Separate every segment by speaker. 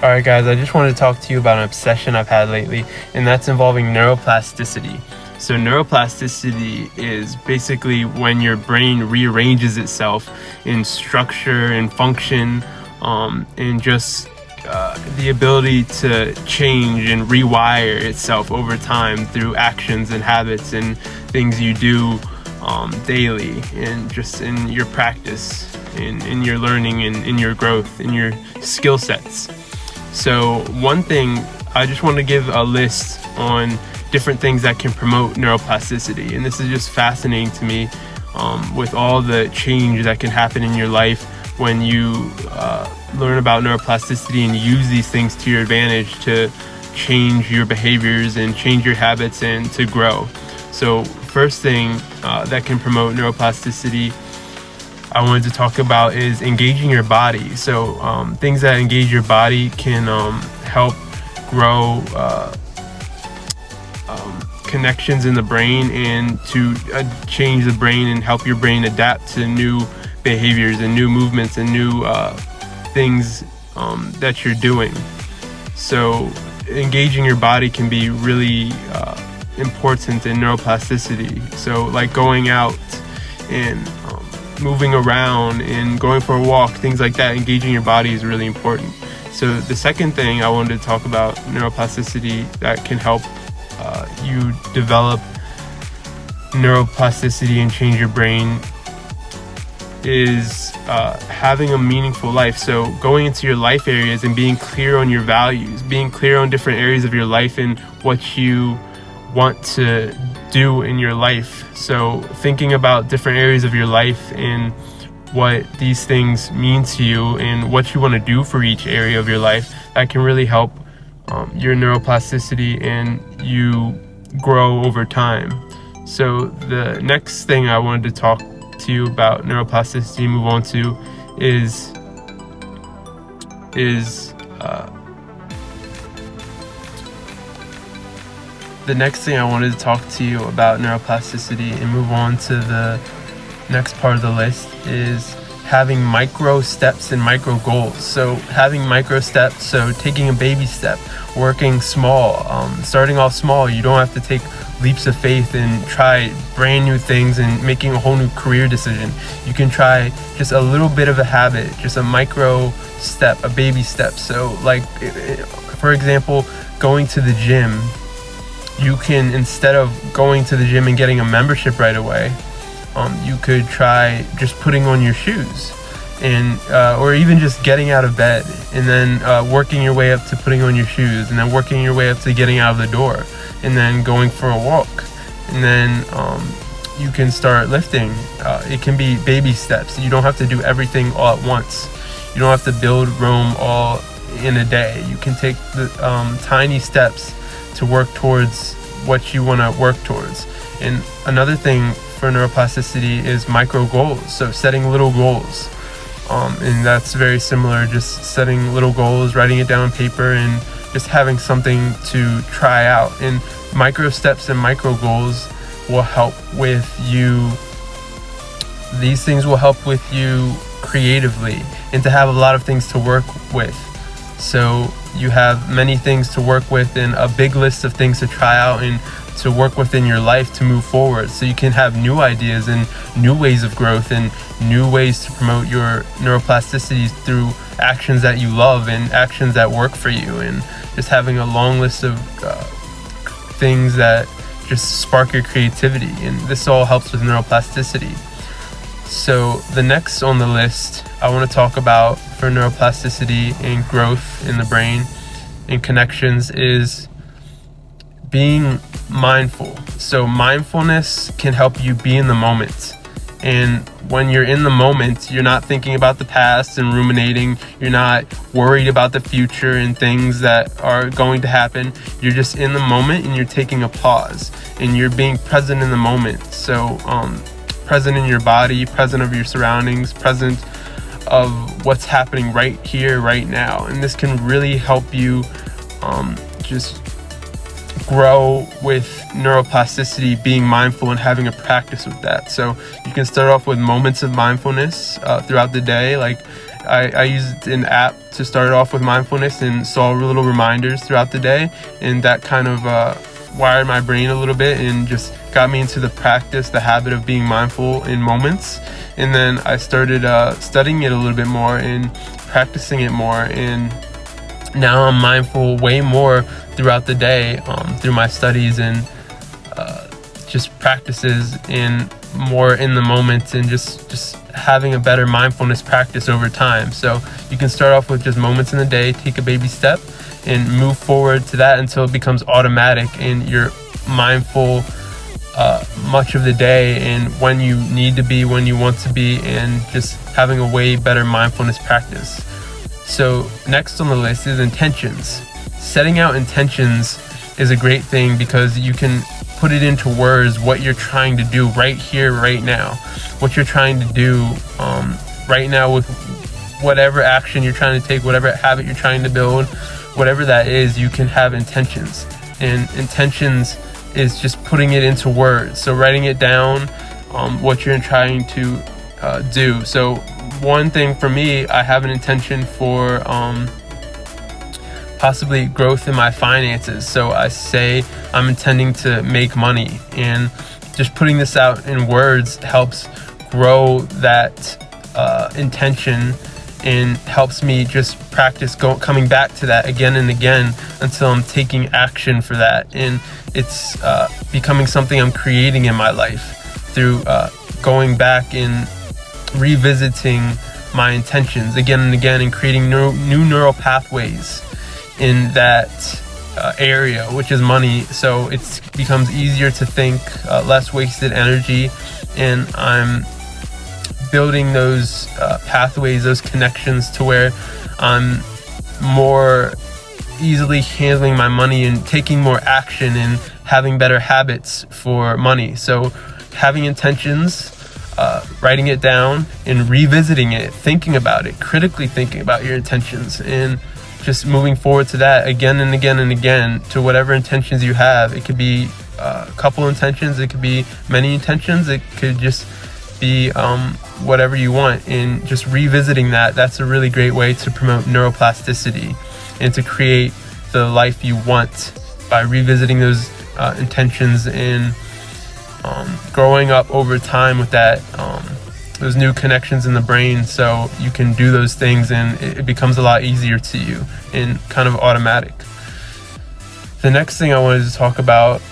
Speaker 1: Alright guys, I just wanted to talk to you about an obsession I've had lately, and that's involving neuroplasticity. So neuroplasticity is basically when your brain rearranges itself in structure and function, and just the ability to change and rewire itself over time through actions and habits and things you do daily, and just in your practice, in your learning, and in your growth, in your skill sets. So one thing, I just want to give a list on different things that can promote neuroplasticity. And this is just fascinating to me, with all the change that can happen in your life when you learn about neuroplasticity and use these things to your advantage to change your behaviors and change your habits and to grow. So first thing that can promote neuroplasticity I wanted to talk about is engaging your body. So things that engage your body can help grow connections in the brain, and to change the brain and help your brain adapt to new behaviors and new movements and new things that you're doing. So engaging your body can be really important in neuroplasticity. So like going out and moving around and going for a walk, things like that, engaging your body is really important. So the second thing I wanted to talk about neuroplasticity that can help you develop neuroplasticity and change your brain is having a meaningful life. So going into your life areas and being clear on your values, being clear on different areas of your life and what you want to do in your life. So thinking about different areas of your life and what these things mean to you and what you want to do for each area of your life, that can really help your neuroplasticity and you grow over time. So the next thing I wanted to talk to you about neuroplasticity, move on to, is the next thing I wanted to talk to you about neuroplasticity and move on to the next part of the list is having micro steps and micro goals. So having micro steps, so taking a baby step, working small, starting off small. You don't have to take leaps of faith and try brand new things and making a whole new career decision. You can try just a little bit of a habit, just a micro step, a baby step. So like, for example, going to the gym. You can, instead of going to the gym and getting a membership right away, you could try just putting on your shoes, and or even just getting out of bed, and then working your way up to putting on your shoes, and then working your way up to getting out of the door, and then going for a walk, and then you can start lifting. It can be baby steps. You don't have to do everything all at once. You don't have to build Rome all in a day. You can take the tiny steps to work towards what you want to work towards. And another thing for neuroplasticity is micro goals. So setting little goals, and that's very similar, just setting little goals, writing it down on paper, and just having something to try out. And micro steps and micro goals will help with you. These things will help with you creatively and to have a lot of things to work with. So you have many things to work with and a big list of things to try out and to work within your life to move forward. So you can have new ideas and new ways of growth and new ways to promote your neuroplasticity through actions that you love and actions that work for you, and just having a long list of things that just spark your creativity. And this all helps with neuroplasticity. So the next on the list I want to talk about for neuroplasticity and growth in the brain and connections is being mindful. So mindfulness can help you be in the moment. And when you're in the moment, you're not thinking about the past and ruminating. You're not worried about the future and things that are going to happen. You're just in the moment and you're taking a pause and you're being present in the moment. So present in your body, present of your surroundings, present of what's happening right here, right now. And this can really help you just grow with neuroplasticity, being mindful and having a practice with that. So you can start off with moments of mindfulness throughout the day, like I used an app to start off with mindfulness and saw little reminders throughout the day, and that kind of wired my brain a little bit and just got me into the practice, the habit of being mindful in moments. And then I started studying it a little bit more and practicing it more, and now I'm mindful way more throughout the day through my studies and just practices in more in the moment, and just having a better mindfulness practice over time. So you can start off with just moments in the day, take a baby step, and move forward to that until it becomes automatic and you're mindful much of the day, and when you need to be, when you want to be, and just having a way better mindfulness practice. So next on the list is intentions. Setting out intentions is a great thing because you can put it into words what you're trying to do right here, right now. What you're trying to do right now with whatever action you're trying to take, whatever habit you're trying to build, whatever that is, you can have intentions. And intentions is just putting it into words. So writing it down, what you're trying to do. So one thing for me, I have an intention for possibly growth in my finances. So I say I'm intending to make money, and just putting this out in words helps grow that intention and helps me just practice coming back to that again and again until I'm taking action for that. And it's becoming something I'm creating in my life through going back and revisiting my intentions again and again and creating new neural pathways in that area, which is money. So it becomes easier to think, less wasted energy, and I'm building those pathways, those connections to where I'm more easily handling my money and taking more action and having better habits for money. So having intentions, writing it down and revisiting it, thinking about it, critically thinking about your intentions, and just moving forward to that again and again and again to whatever intentions you have. It could be a couple intentions, it could be many intentions, it could just be whatever you want. And just revisiting that's a really great way to promote neuroplasticity and to create the life you want by revisiting those intentions and growing up over time with that, those new connections in the brain, so you can do those things and it becomes a lot easier to you and kind of automatic. The next thing I wanted to talk about,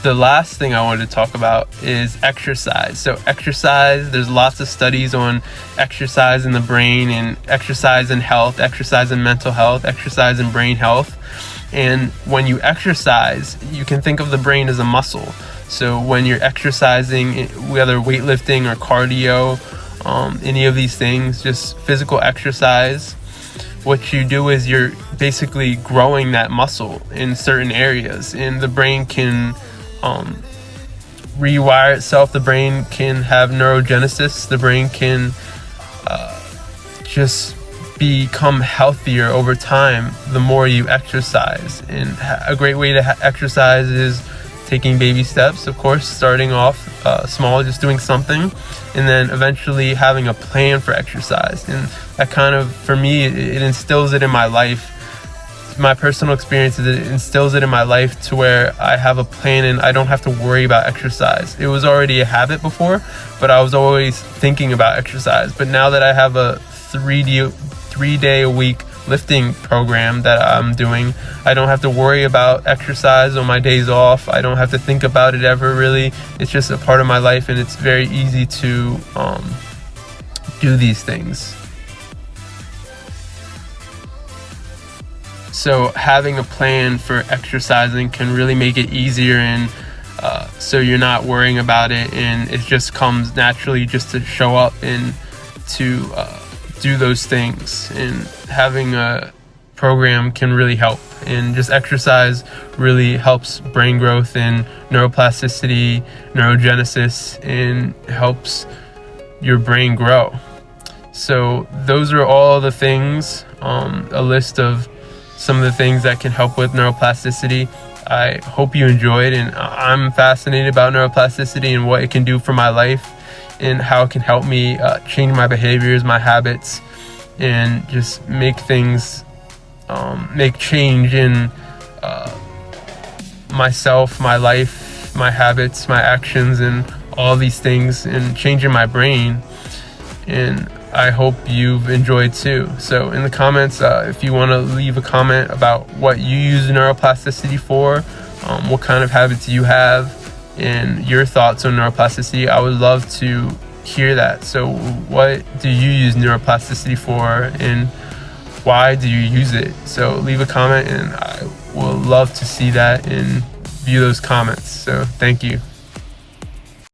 Speaker 1: the last thing I wanted to talk about is exercise. So exercise, there's lots of studies on exercise in the brain and exercise in health, exercise in mental health, exercise in brain health. And when you exercise, you can think of the brain as a muscle. So when you're exercising, whether weightlifting or cardio, any of these things, just physical exercise, what you do is you're basically growing that muscle in certain areas, and the brain can rewire itself. The brain can have neurogenesis. The brain can just become healthier over time the more you exercise. And a great way to exercise is taking baby steps, of course, starting off small, just doing something, and then eventually having a plan for exercise. And that kind of, for me, it instills it in my life. My personal experience is it instills it in my life to where I have a plan and I don't have to worry about exercise. It was already a habit before, but I was always thinking about exercise. But now that I have a 3-day a week lifting program that I'm doing, I don't have to worry about exercise on my days off. I don't have to think about it ever, really. It's just a part of my life, and it's very easy to do these things. So having a plan for exercising can really make it easier, and so you're not worrying about it, and it just comes naturally just to show up and to do those things. And having a program can really help, and just exercise really helps brain growth and neuroplasticity, neurogenesis, and helps your brain grow. So those are all the things, a list of some of the things that can help with neuroplasticity. I hope you enjoyed, and I'm fascinated about neuroplasticity and what it can do for my life and how it can help me change my behaviors, my habits, and just make things, make change in myself, my life, my habits, my actions, and all these things, and changing my brain. And I hope you've enjoyed too. So in the comments, if you want to leave a comment about what you use neuroplasticity for, what kind of habits you have, and your thoughts on neuroplasticity, I would love to hear that. So what do you use neuroplasticity for, and why do you use it? So leave a comment, and I will love to see that and view those comments. So thank you.